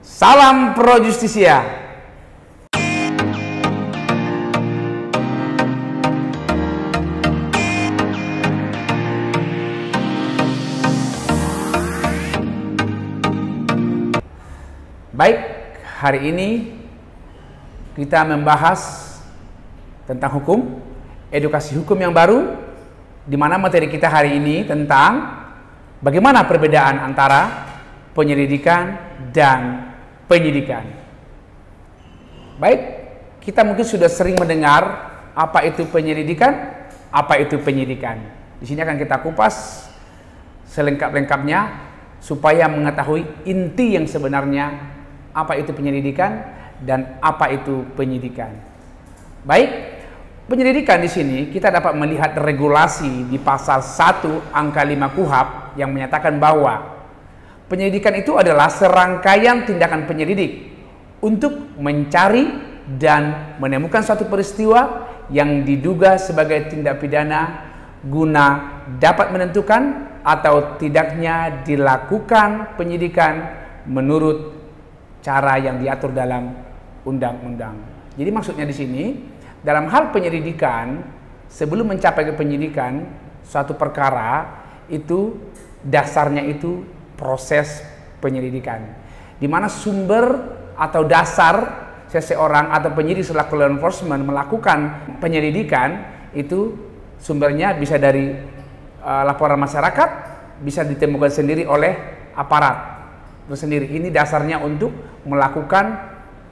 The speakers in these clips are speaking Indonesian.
Salam Pro Justisia. Baik, hari ini kita membahas tentang hukum, edukasi hukum yang baru, di mana materi kita hari ini tentang bagaimana perbedaan antara penyelidikan dan penyidikan. Baik, kita mungkin sudah sering mendengar apa itu penyelidikan, apa itu penyidikan. Di sini akan kita kupas selengkap-lengkapnya supaya mengetahui inti yang sebenarnya apa itu penyelidikan dan apa itu penyidikan. Baik, penyelidikan di sini kita dapat melihat regulasi di pasal 1 angka 5 KUHP yang menyatakan bahwa penyelidikan itu adalah serangkaian tindakan penyelidik untuk mencari dan menemukan suatu peristiwa yang diduga sebagai tindak pidana guna dapat menentukan atau tidaknya dilakukan penyidikan menurut cara yang diatur dalam undang-undang. Jadi maksudnya di sini, dalam hal penyelidikan, sebelum mencapai ke penyidikan suatu perkara itu dasarnya itu proses penyelidikan, di mana sumber atau dasar seseorang atau penyidik selaku law enforcement melakukan penyelidikan itu sumbernya bisa dari laporan masyarakat, bisa ditemukan sendiri oleh aparat tersendiri. Ini dasarnya untuk melakukan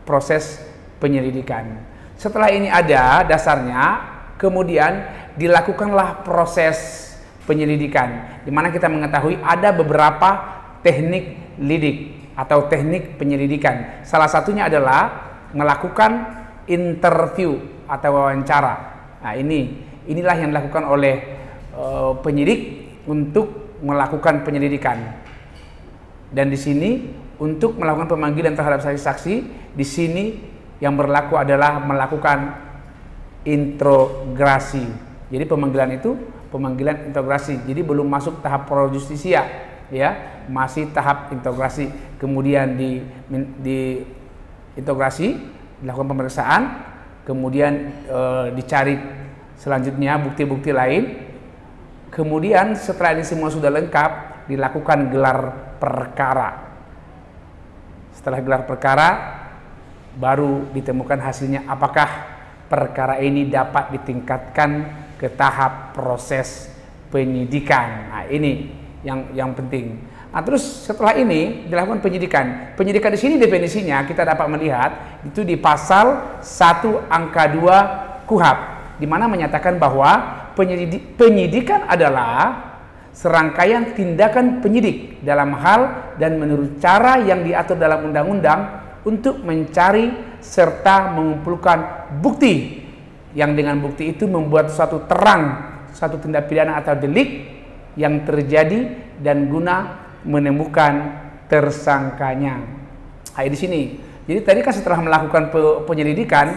proses penyelidikan. Setelah ini ada dasarnya, kemudian dilakukanlah proses penyelidikan, di mana kita mengetahui ada beberapa teknik lidik atau teknik penyelidikan. Salah satunya adalah melakukan interview atau wawancara. Nah, inilah yang dilakukan oleh penyidik untuk melakukan penyelidikan. Dan di sini untuk melakukan pemanggilan terhadap saksi-saksi, di sini yang berlaku adalah melakukan interogasi. Jadi pemanggilan itu pemanggilan interogasi. Jadi belum masuk tahap pro justisia, ya, masih tahap interogasi. Kemudian di interogasi, dilakukan pemeriksaan, kemudian dicari selanjutnya bukti-bukti lain. Kemudian setelah ini semua sudah lengkap, dilakukan gelar perkara. Setelah gelar perkara, baru ditemukan hasilnya apakah perkara ini dapat ditingkatkan ke tahap proses penyidikan. Nah, ini yang penting. Nah, terus setelah ini dilakukan penyidikan. Penyidikan di sini definisinya kita dapat melihat itu di pasal 1 angka 2 KUHP, di mana menyatakan bahwa penyidikan adalah serangkaian tindakan penyidik dalam hal dan menurut cara yang diatur dalam undang-undang untuk mencari serta mengumpulkan bukti yang dengan bukti itu membuat suatu tindak pidana atau delik yang terjadi dan guna menemukan tersangkanya. Nah, di sini. Jadi tadi kan setelah melakukan penyelidikan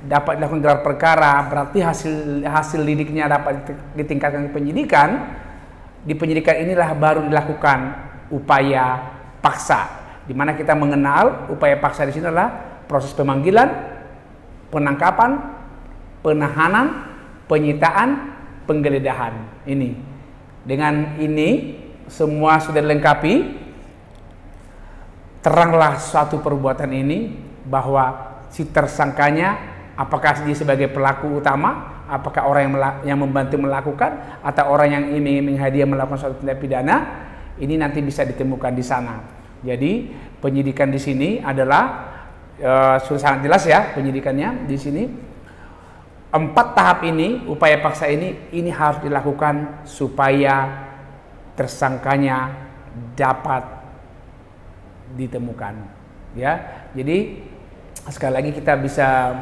dapat dilakukan gelar perkara, berarti hasil lidiknya dapat ditingkatkan ke penyidikan. Di penyidikan inilah baru dilakukan upaya paksa, di mana kita mengenal upaya paksa di sini adalah proses pemanggilan, penangkapan, penahanan, penyitaan, penggeledahan. Ini. Dengan ini semua sudah dilengkapi, teranglah suatu perbuatan ini bahwa si tersangkanya apakah dia sebagai pelaku utama, apakah orang yang membantu melakukan, atau orang yang iming-iming hadiah melakukan suatu tindak pidana. Ini nanti bisa ditemukan di sana. Jadi penyidikan di sini adalah sudah sangat jelas ya penyidikannya di sini. 4 tahap ini, upaya paksa ini harus dilakukan supaya tersangkanya dapat ditemukan. Ya, jadi sekali lagi kita bisa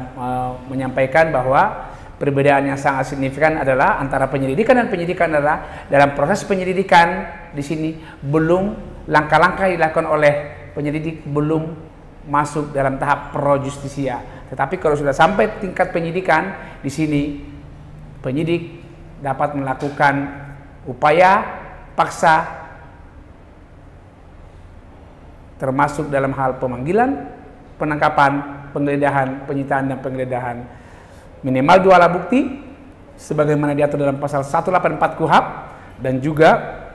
menyampaikan bahwa perbedaan yang sangat signifikan adalah antara penyelidikan dan penyidikan adalah dalam proses penyelidikan di sini belum langkah-langkah dilakukan oleh penyelidik belum masuk dalam tahap pro justisia. Tetapi kalau sudah sampai tingkat penyidikan, di sini penyidik dapat melakukan upaya paksa termasuk dalam hal pemanggilan, penangkapan, penggeledahan, penyitaan dan penggeledahan. Minimal 2 alat bukti sebagaimana diatur dalam pasal 184 KUHP dan juga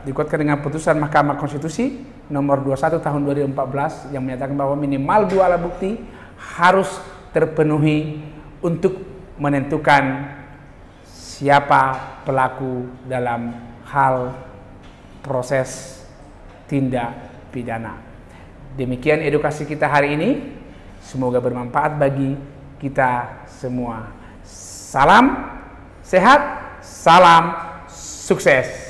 dikuatkan dengan putusan Mahkamah Konstitusi nomor 21 tahun 2014 yang menyatakan bahwa minimal 2 alat bukti harus terpenuhi untuk menentukan siapa pelaku dalam hal proses tindak pidana. Demikian edukasi kita hari ini. Semoga bermanfaat bagi kita semua. Salam sehat, salam sukses.